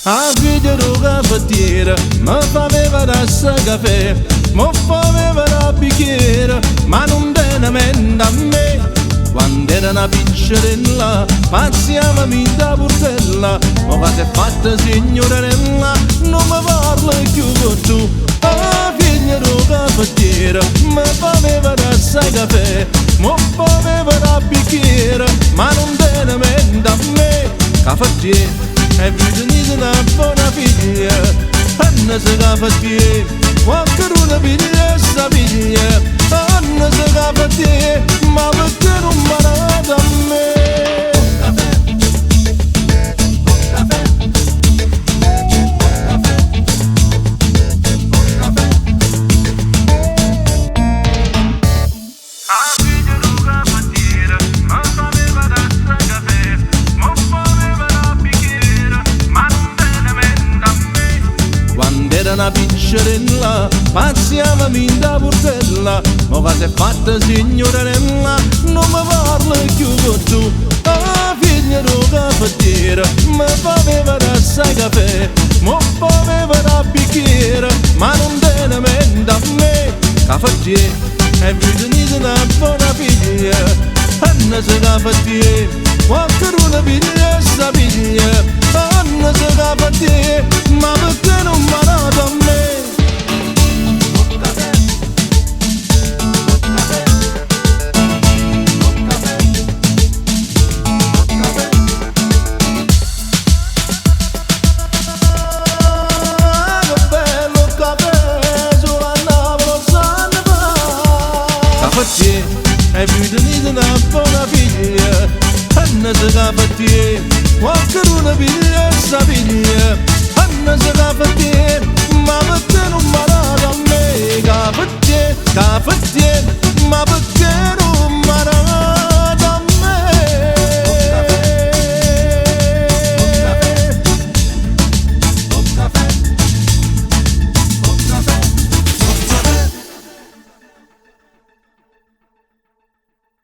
A figlia del caffettiere mi faceva tassa caffè, mi faceva la bicchiere, ma non tenamente a me. Quando era una piccerella, pazziava da portella, ma quando è fatta signorella, non mi parla più con tu. A figlia del caffettiere mi faceva tassa caffè, mi faceva la bicchiere, ma non tenamente a me. Caffettiere e bisogna una buona figlia, Anna se caffettiere, qualcuno piglia sta figlia, Anna se caffettiere, ma perché non mi ha dato a me? Era una piccerella, pazziava da portella, ma quando è fatta signorella, non mi parla più con tu. Ah, figlia del caffettiere, mi faceva tassa caffè, mi faceva la bicchiere, ma non tenamente a me. Caffettiere, e bisogna una buona figlia, Anna se caffettiere, qualcuno piglia sta figlia, Anna se caffettiere, ma perché non mi ha dato a me? E bisogna una buona figlia, Anna se caffettiere, qualcuno piglia sta figlia,